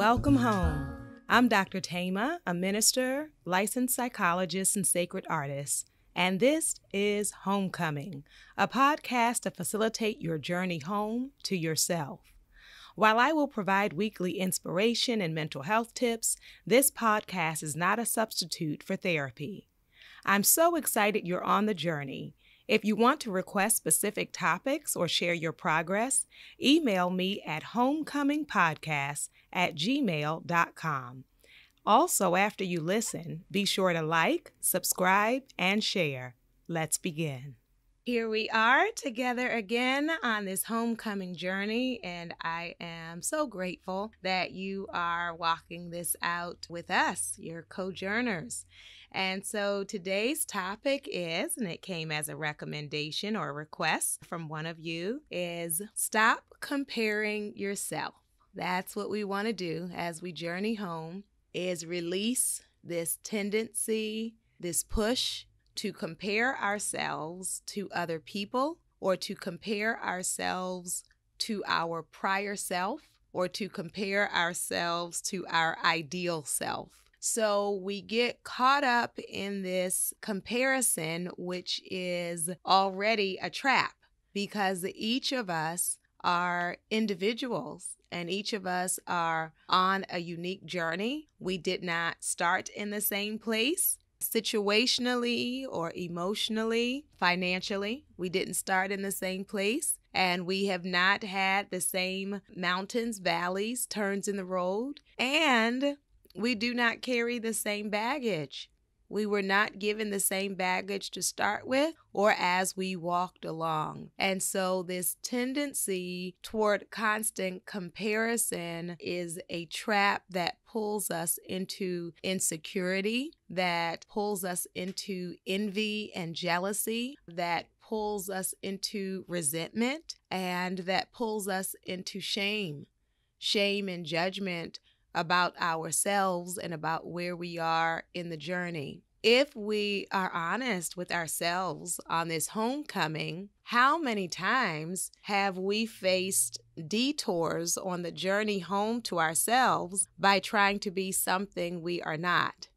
Welcome home. I'm Dr. Thema, a minister, licensed psychologist, and sacred artist, and this is Homecoming, a podcast to facilitate your journey home to yourself. While I will provide weekly inspiration and mental health tips, this podcast is not a substitute for therapy. I'm so excited you're on the journey. If you want to request specific topics or share your progress, email me at homecomingpodcast@gmail.com. Also, after you listen, be sure to like, subscribe, and share. Let's begin. Here we are together again on this homecoming journey, and I am so grateful that you are walking this out with us, your co-journers. And so today's topic is, and it came as a recommendation or a request from one of you, is stop comparing yourself. That's what we want to do as we journey home, is release this tendency, this push to compare ourselves to other people, or to compare ourselves to our prior self, or to compare ourselves to our ideal self. So we get caught up in this comparison, which is already a trap, because each of us are individuals and each of us are on a unique journey. We did not start in the same place. Situationally or emotionally, financially, we didn't start in the same place, and we have not had the same mountains, valleys, turns in the road, and we do not carry the same baggage. We were not given the same baggage to start with or as we walked along. And so this tendency toward constant comparison is a trap that pulls us into insecurity, that pulls us into envy and jealousy, that pulls us into resentment, and that pulls us into shame and judgment about ourselves and about where we are in the journey. If we are honest with ourselves on this homecoming, how many times have we faced detours on the journey home to ourselves by trying to be something we are not?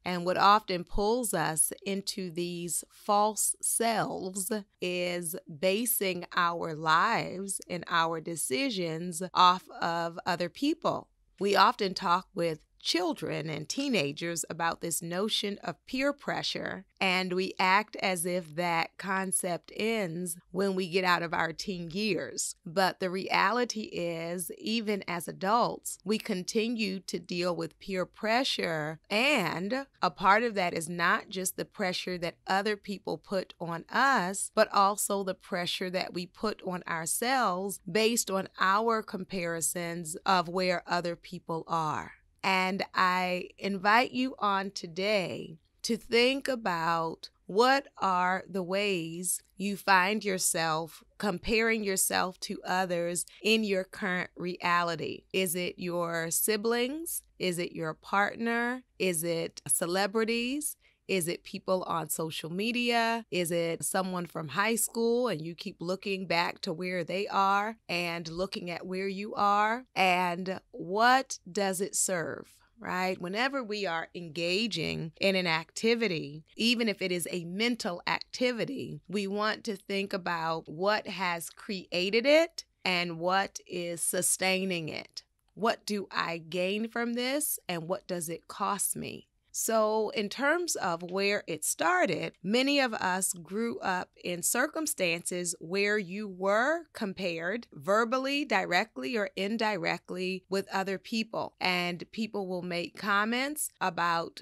And what often pulls us into these false selves is basing our lives and our decisions off of other people. We often talk with children and teenagers about this notion of peer pressure, and we act as if that concept ends when we get out of our teen years. But the reality is, even as adults, we continue to deal with peer pressure, and a part of that is not just the pressure that other people put on us, but also the pressure that we put on ourselves based on our comparisons of where other people are. And I invite you on today to think about what are the ways you find yourself comparing yourself to others in your current reality. Is it your siblings? Is it your partner? Is it celebrities? Is it people on social media? Is it someone from high school and you keep looking back to where they are and looking at where you are? And what does it serve? Right? Whenever we are engaging in an activity, even if it is a mental activity, we want to think about what has created it and what is sustaining it. What do I gain from this and what does it cost me? So in terms of where it started, many of us grew up in circumstances where you were compared verbally, directly, or indirectly with other people. And people will make comments about,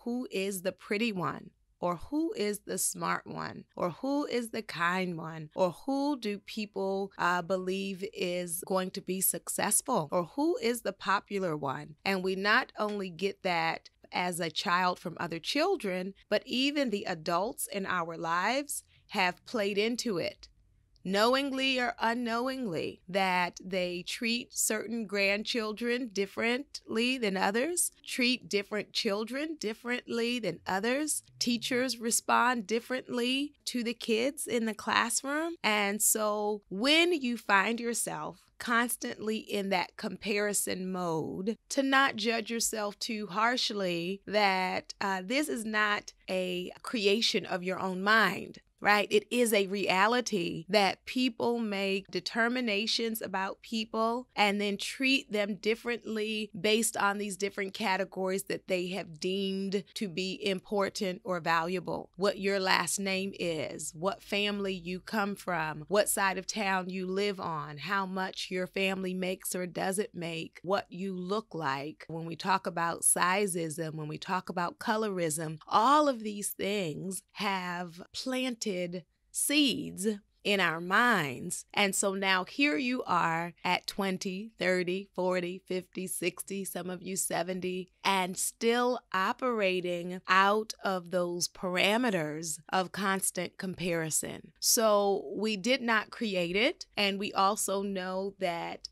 who is the pretty one? Or who is the smart one? Or who is the kind one? Or who do people believe is going to be successful? Or who is the popular one? And we not only get that as a child from other children, but even the adults in our lives have played into it. knowingly or unknowingly, that they treat certain grandchildren differently than others, treat different children differently than others. Teachers respond differently to the kids in the classroom. And so when you find yourself constantly in that comparison mode, to not judge yourself too harshly that this is not a creation of your own mind. Right? It is a reality that people make determinations about people and then treat them differently based on these different categories that they have deemed to be important or valuable. What your last name is, what family you come from, what side of town you live on, how much your family makes or doesn't make, what you look like. When we talk about sizeism, when we talk about colorism, all of these things have planted seeds in our minds. And so now here you are at 20, 30, 40, 50, 60, some of you 70, and still operating out of those parameters of constant comparison. So we did not create it. And we also know that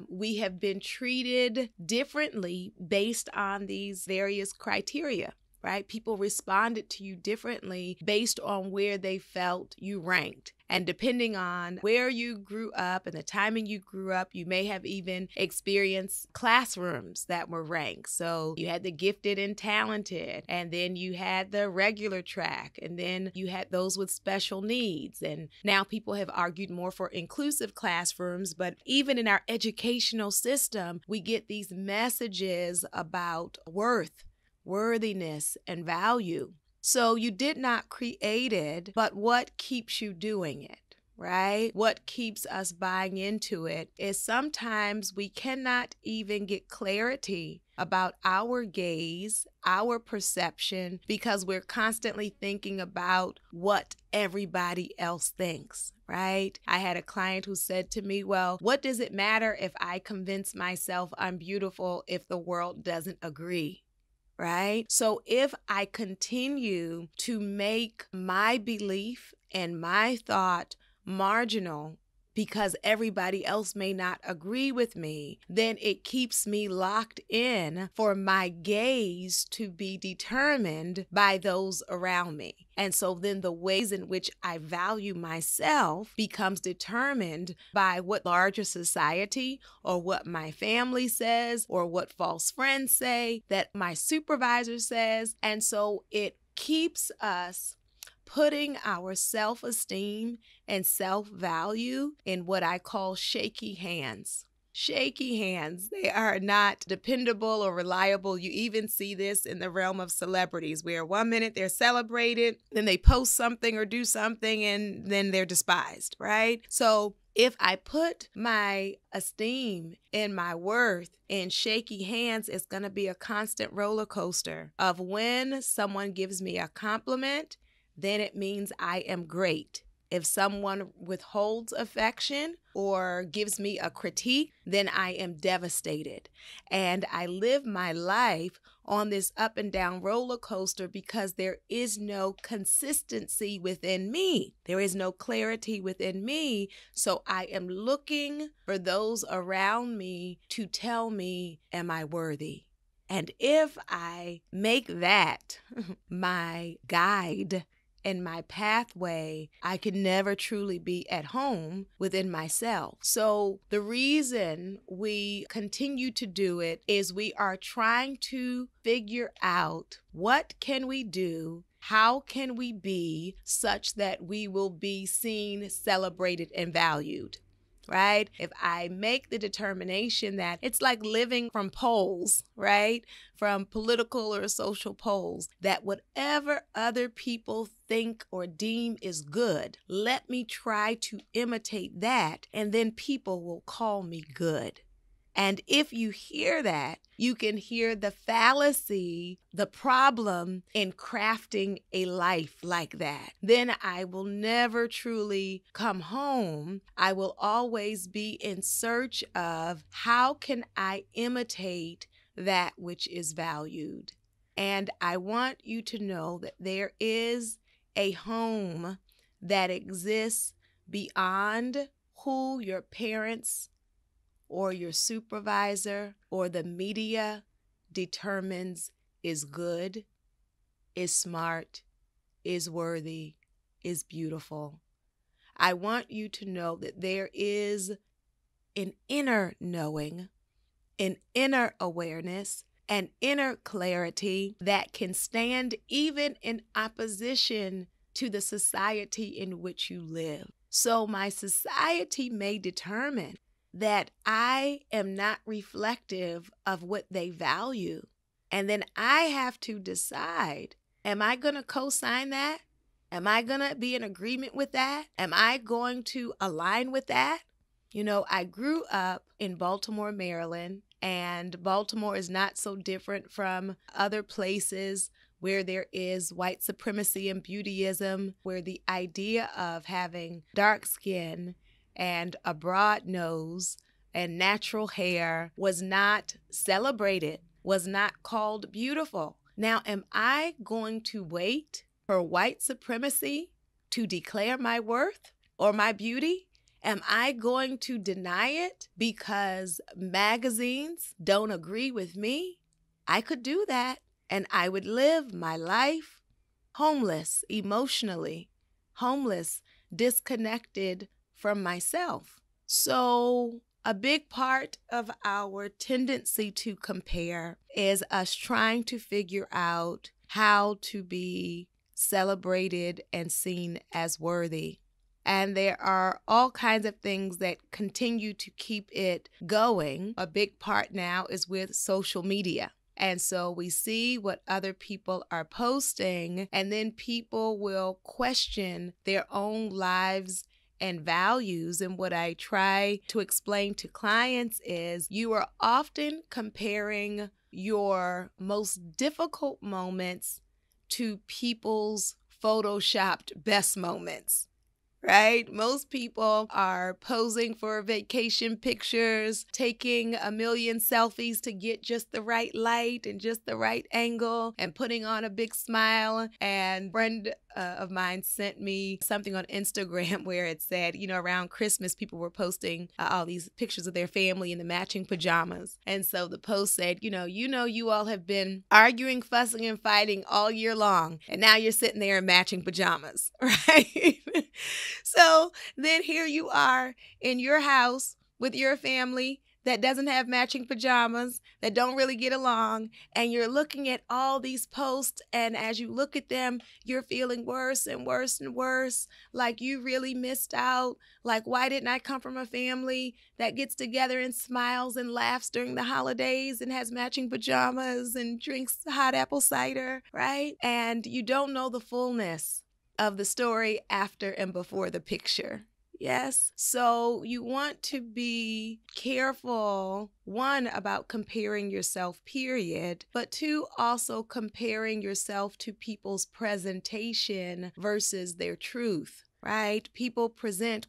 we have been treated differently based on these various criteria. Right? People responded to you differently based on where they felt you ranked. And depending on where you grew up and the timing you grew up, you may have even experienced classrooms that were ranked. So you had the gifted and talented, and then you had the regular track, and then you had those with special needs. And now people have argued more for inclusive classrooms, but even in our educational system, we get these messages about worthiness, and value. So you did not create it, but what keeps you doing it, right? What keeps us buying into it is sometimes we cannot even get clarity about our gaze, our perception, because we're constantly thinking about what everybody else thinks, right? I had a client who said to me, well, what does it matter if I convince myself I'm beautiful if the world doesn't agree? Right? So if I continue to make my belief and my thought marginal because everybody else may not agree with me, then it keeps me locked in for my gaze to be determined by those around me. And so then the ways in which I value myself becomes determined by what larger society or what my family says or what false friends say, that my supervisor says. And so it keeps us putting our self-esteem and self-value in what I call shaky hands. Shaky hands. They are not dependable or reliable. You even see this in the realm of celebrities, where 1 minute they're celebrated, then they post something or do something, and then they're despised, right? So if I put my esteem and my worth in shaky hands, it's going to be a constant roller coaster of when someone gives me a compliment, then it means I am great. If someone withholds affection or gives me a critique, then I am devastated. And I live my life on this up and down roller coaster because there is no consistency within me. There is no clarity within me. So I am looking for those around me to tell me, am I worthy? And if I make that my guide and my pathway, I can never truly be at home within myself. So the reason we continue to do it is we are trying to figure out what can we do, how can we be such that we will be seen, celebrated, and valued. Right? If I make the determination that it's like living from polls, right? From political or social polls, that whatever other people think or deem is good, let me try to imitate that, and then people will call me good. And if you hear that, you can hear the fallacy, the problem in crafting a life like that. Then I will never truly come home. I will always be in search of how can I imitate that which is valued. And I want you to know that there is a home that exists beyond who your parents or your supervisor or the media determines is good, is smart, is worthy, is beautiful. I want you to know that there is an inner knowing, an inner awareness, an inner clarity that can stand even in opposition to the society in which you live. So my society may determine that I am not reflective of what they value. And then I have to decide, am I going to co-sign that? Am I going to be in agreement with that? Am I going to align with that? You know, I grew up in Baltimore, Maryland, and Baltimore is not so different from other places where there is white supremacy and beautyism, where the idea of having dark skin and a broad nose and natural hair was not celebrated, was not called beautiful. Now, am I going to wait for white supremacy to declare my worth or my beauty? Am I going to deny it because magazines don't agree with me? I could do that, and I would live my life homeless emotionally, homeless, disconnected from myself. So a big part of our tendency to compare is us trying to figure out how to be celebrated and seen as worthy. And there are all kinds of things that continue to keep it going. A big part now is with social media. And so we see what other people are posting, and then people will question their own lives and values. And what I try to explain to clients is you are often comparing your most difficult moments to people's photoshopped best moments. Right? Most people are posing for vacation pictures, taking a million selfies to get just the right light and just the right angle and putting on a big smile. And a friend of mine sent me something on Instagram where it said, you know, around Christmas, people were posting all these pictures of their family in the matching pajamas. And so the post said, you all have been arguing, fussing, and fighting all year long, and now you're sitting there in matching pajamas, right? So then here you are in your house with your family that doesn't have matching pajamas, that don't really get along, and you're looking at all these posts, and as you look at them, you're feeling worse and worse and worse, like you really missed out, like why didn't I come from a family that gets together and smiles and laughs during the holidays and has matching pajamas and drinks hot apple cider, right? And you don't know the fullness of the story after and before the picture. Yes. So you want to be careful, one, about comparing yourself, period, but two, also comparing yourself to people's presentation versus their truth, right?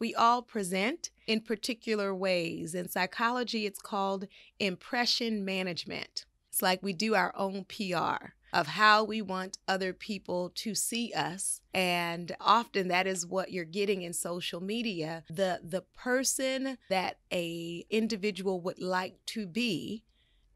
We all present in particular ways. In psychology, it's called impression management. It's like we do our own PR of how we want other people to see us. And often that is what you're getting in social media. The person that a individual would like to be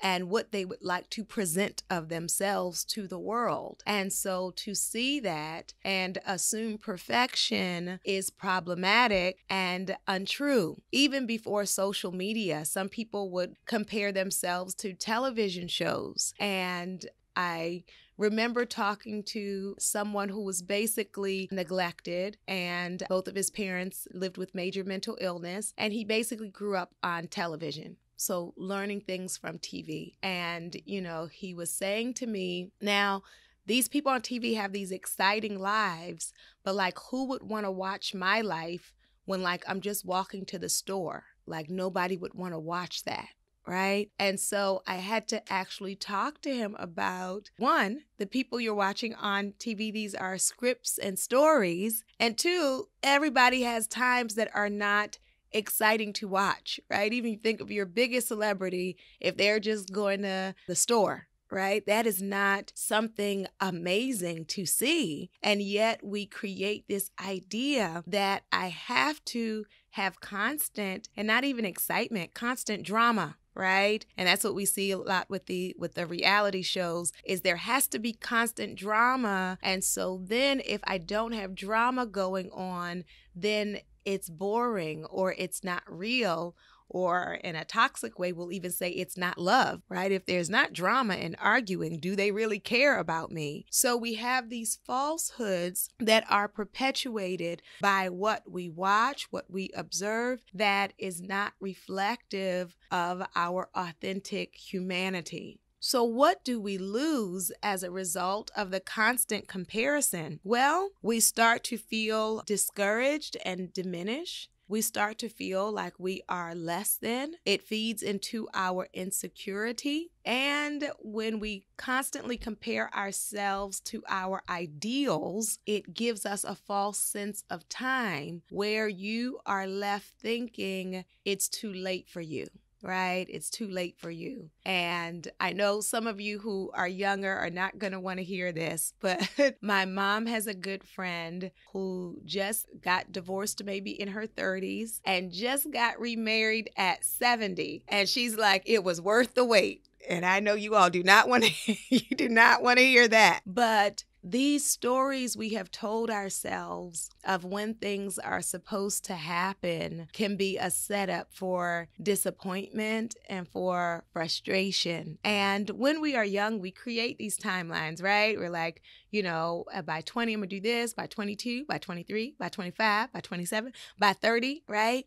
and what they would like to present of themselves to the world. And so to see that and assume perfection is problematic and untrue. Even before social media, some people would compare themselves to television shows. And I remember talking to someone who was basically neglected, and both of his parents lived with major mental illness, and he basically grew up on television. So learning things from TV. And, he was saying to me, now, these people on TV have these exciting lives, but like, who would want to watch my life when like I'm just walking to the store? Like nobody would want to watch that. Right? And so I had to actually talk to him about, one, the people you're watching on TV, these are scripts and stories. And two, everybody has times that are not exciting to watch, right? Even you think of your biggest celebrity, if they're just going to the store, right? That is not something amazing to see. And yet we create this idea that I have to have constant, and not even excitement, constant drama. Right? And that's what we see a lot with the reality shows, is there has to be constant drama. And so then if I don't have drama going on, then it's boring or it's not real. Or in a toxic way, we'll even say it's not love, right? If there's not drama and arguing, do they really care about me? So we have these falsehoods that are perpetuated by what we watch, what we observe, that is not reflective of our authentic humanity. So what do we lose as a result of the constant comparison? Well, we start to feel discouraged and diminished. We start to feel like we are less than. It feeds into our insecurity. And when we constantly compare ourselves to our ideals, it gives us a false sense of time where you are left thinking it's too late for you. Right? It's too late for you. And I know some of you who are younger are not going to want to hear this, but my mom has a good friend who just got divorced maybe in her 30s and just got remarried at 70. And she's like, it was worth the wait. And I know you all do not want to hear that. But these stories we have told ourselves of when things are supposed to happen can be a setup for disappointment and for frustration. And when we are young, we create these timelines, right? We're like, by 20, I'm going to do this, by 22, by 23, by 25, by 27, by 30, right?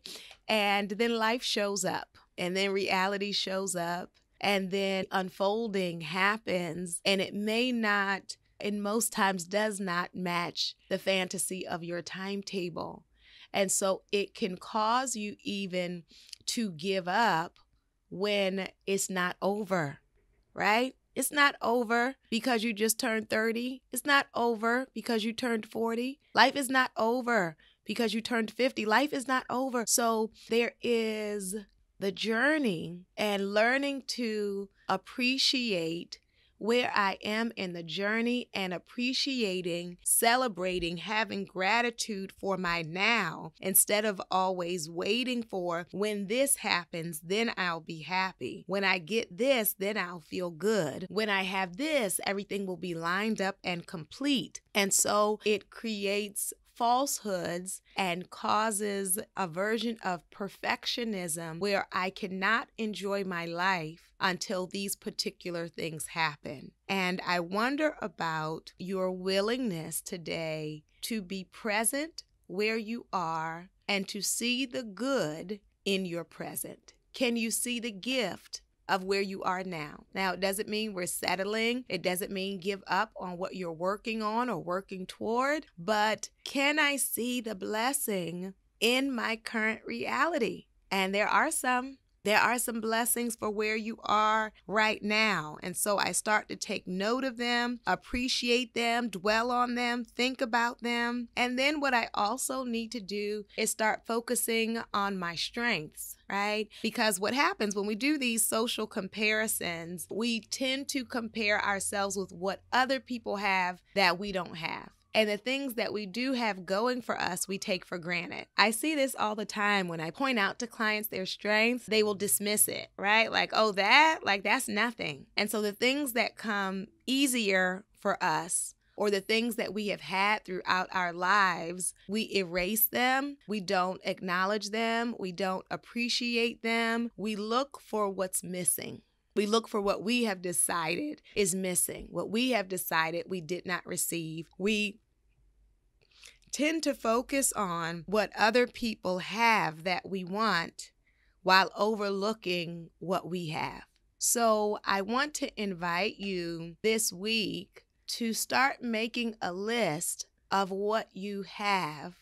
And then life shows up, and then reality shows up, and then unfolding happens, and it may not, and most times does not match the fantasy of your timetable. And so it can cause you even to give up when it's not over, right? It's not over because you just turned 30. It's not over because you turned 40. Life is not over because you turned 50. Life is not over. So there is the journey and learning to appreciate where I am in the journey and appreciating, celebrating, having gratitude for my now instead of always waiting for when this happens, then I'll be happy. When I get this, then I'll feel good. When I have this, everything will be lined up and complete. And so it creates falsehoods and causes a version of perfectionism where I cannot enjoy my life until these particular things happen. And I wonder about your willingness today to be present where you are and to see the good in your present. Can you see the gift of where you are now? Now, it doesn't mean we're settling. It doesn't mean give up on what you're working on or working toward. But can I see the blessing in my current reality? And there are some blessings for where you are right now. And so I start to take note of them, appreciate them, dwell on them, think about them. And then what I also need to do is start focusing on my strengths, right? Because what happens when we do these social comparisons, we tend to compare ourselves with what other people have that we don't have. And the things that we do have going for us, we take for granted. I see this all the time when I point out to clients their strengths, they will dismiss it, right? Like, oh, that's nothing. And so the things that come easier for us, or the things that we have had throughout our lives, we erase them. We don't acknowledge them. We don't appreciate them. We look for what's missing. We look for what we have decided is missing, what we have decided we did not receive. We tend to focus on what other people have that we want while overlooking what we have. So I want to invite you this week to start making a list of what you have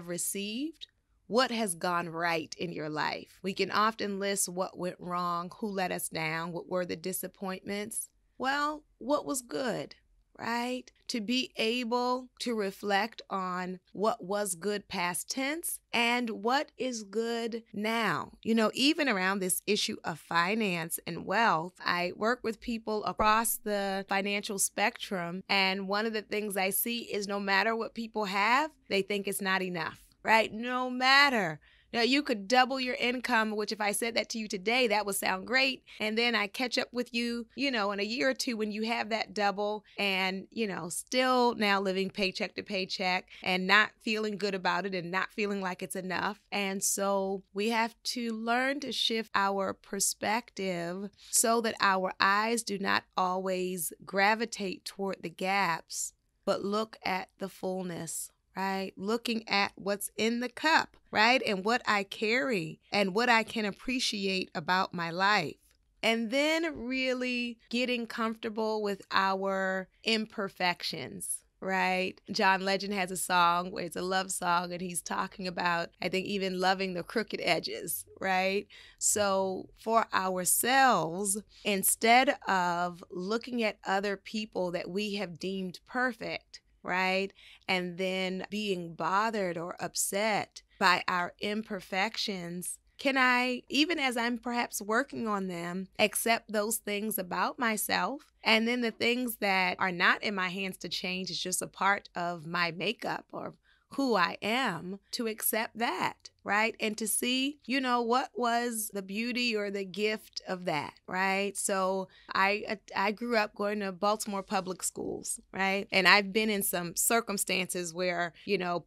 received, what has gone right in your life. We can often list what went wrong, who let us down, what were the disappointments. Well, what was good, right? To be able to reflect on what was good past tense and what is good now. Even around this issue of finance and wealth, I work with people across the financial spectrum, and one of the things I see is no matter what people have, they think it's not enough, right? No matter. Now, you could double your income, which if I said that to you today, that would sound great. And then I catch up with you, in a year or two when you have that double and, still now living paycheck to paycheck and not feeling good about it and not feeling like it's enough. And so we have to learn to shift our perspective so that our eyes do not always gravitate toward the gaps, but look at the fullness. Right? Looking at what's in the cup, right? And what I carry and what I can appreciate about my life. And then really getting comfortable with our imperfections, right? John Legend has a song where it's a love song and he's talking about, I think, even loving the crooked edges, right? So for ourselves, instead of looking at other people that we have deemed perfect, right? And then being bothered or upset by our imperfections, can I, even as I'm perhaps working on them, accept those things about myself? And then the things that are not in my hands to change is just a part of my makeup or who I am, to accept that, right? And to see, what was the beauty or the gift of that, right? So I grew up going to Baltimore public schools, right? And I've been in some circumstances where,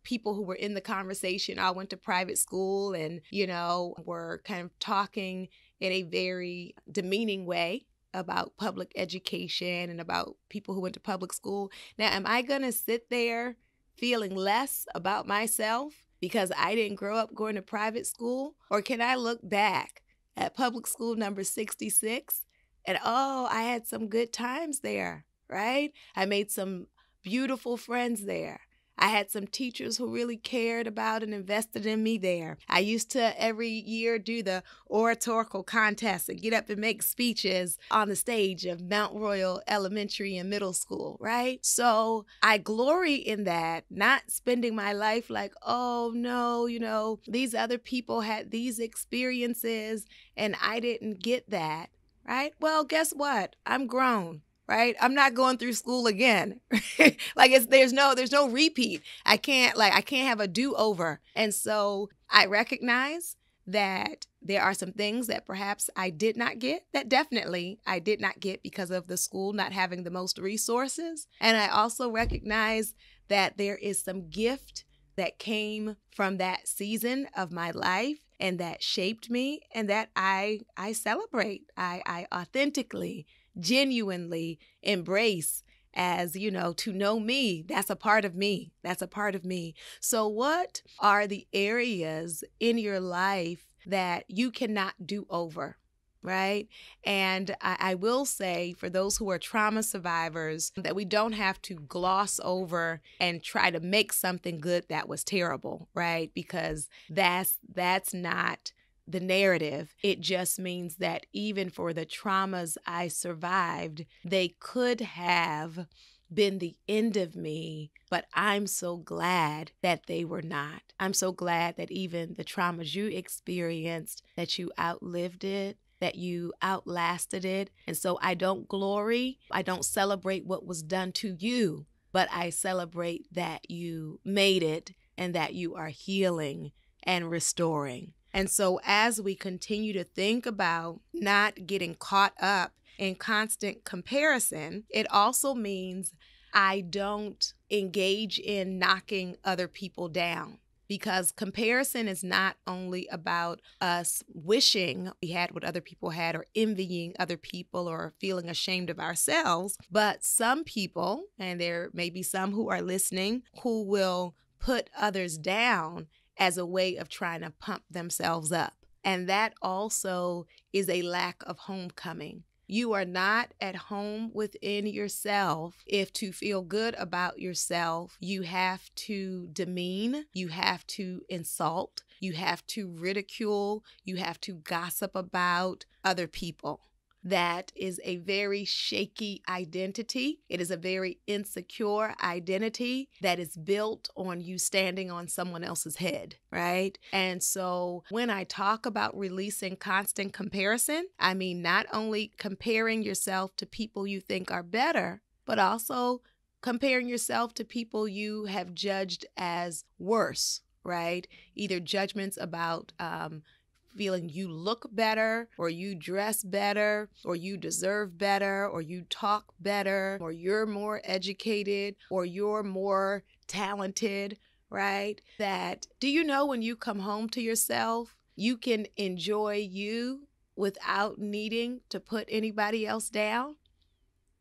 people who were in the conversation all went to private school and, were kind of talking in a very demeaning way about public education and about people who went to public school. Now, am I going to sit there feeling less about myself because I didn't grow up going to private school? Or can I look back at public school number 66 and, I had some good times there, right? I made some beautiful friends there. I had some teachers who really cared about and invested in me there. I used to every year do the oratorical contest and get up and make speeches on the stage of Mount Royal Elementary and Middle School, right? So I glory in that, not spending my life like, oh no, these other people had these experiences and I didn't get that, right? Well, guess what? I'm grown. Right? I'm not going through school again. There's no repeat. I can't have a do-over. And so I recognize that there are some things that perhaps I did not get, that definitely I did not get because of the school not having the most resources. And I also recognize that there is some gift that came from that season of my life and that shaped me and that I celebrate. I authentically, genuinely embrace as, to know me. That's a part of me. That's a part of me. So what are the areas in your life that you cannot do over? Right? And I will say for those who are trauma survivors that we don't have to gloss over and try to make something good that was terrible, right? Because that's not the narrative. It just means that even for the traumas I survived, they could have been the end of me, but I'm so glad that they were not. I'm so glad that even the traumas you experienced, that you outlived it, that you outlasted it. And so I don't glory, I don't celebrate what was done to you, but I celebrate that you made it and that you are healing and restoring. And so as we continue to think about not getting caught up in constant comparison, it also means I don't engage in knocking other people down. Because comparison is not only about us wishing we had what other people had or envying other people or feeling ashamed of ourselves, but some people, and there may be some who are listening, who will put others down as a way of trying to pump themselves up. And that also is a lack of homecoming. You are not at home within yourself if to feel good about yourself, you have to demean, you have to insult, you have to ridicule, you have to gossip about other people. that is a very shaky identity. It is a very insecure identity that is built on you standing on someone else's head, right? And so when I talk about releasing constant comparison, I mean not only comparing yourself to people you think are better, but also comparing yourself to people you have judged as worse, right? Either judgments about feeling you look better, or you dress better, or you deserve better, or you talk better, or you're more educated, or you're more talented, right? That, do you know when you come home to yourself, you can enjoy you without needing to put anybody else down?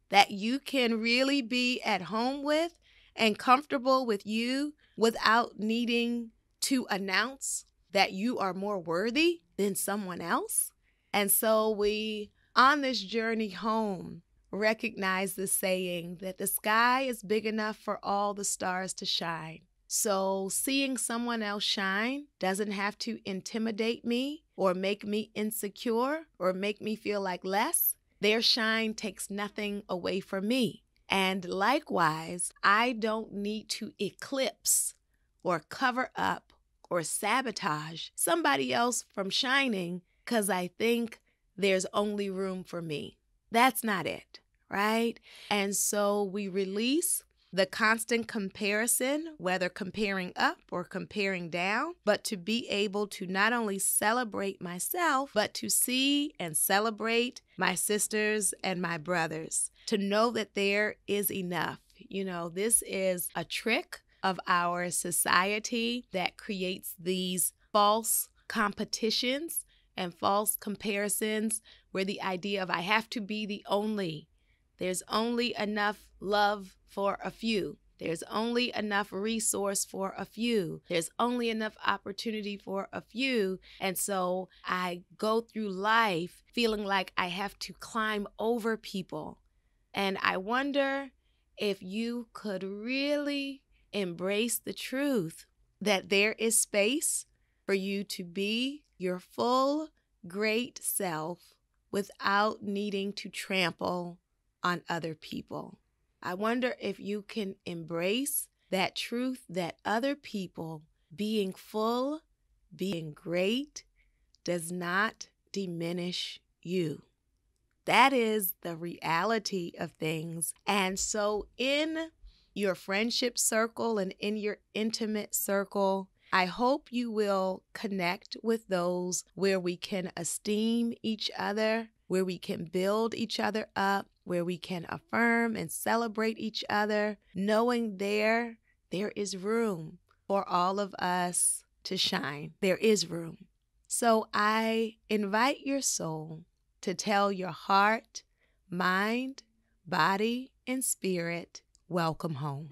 That you can really be at home with and comfortable with you without needing to announce that you are more worthy than someone else. And so we, on this journey home, recognize the saying that the sky is big enough for all the stars to shine. So seeing someone else shine doesn't have to intimidate me or make me insecure or make me feel like less. Their shine takes nothing away from me. And likewise, I don't need to eclipse or cover up or sabotage somebody else from shining because I think there's only room for me. That's not it, right? And so we release the constant comparison, whether comparing up or comparing down, but to be able to not only celebrate myself, but to see and celebrate my sisters and my brothers, to know that there is enough. You know, this is a trick of our society that creates these false competitions and false comparisons where the idea of I have to be the only. There's only enough love for a few. There's only enough resource for a few. There's only enough opportunity for a few. And so I go through life feeling like I have to climb over people. And I wonder if you could really embrace the truth that there is space for you to be your full, great self without needing to trample on other people. I wonder if you can embrace that truth that other people being full, being great, does not diminish you. That is the reality of things. And so in your friendship circle and in your intimate circle, I hope you will connect with those where we can esteem each other, where we can build each other up, where we can affirm and celebrate each other, knowing there is room for all of us to shine. There is room. So I invite your soul to tell your heart, mind, body, and spirit, welcome home.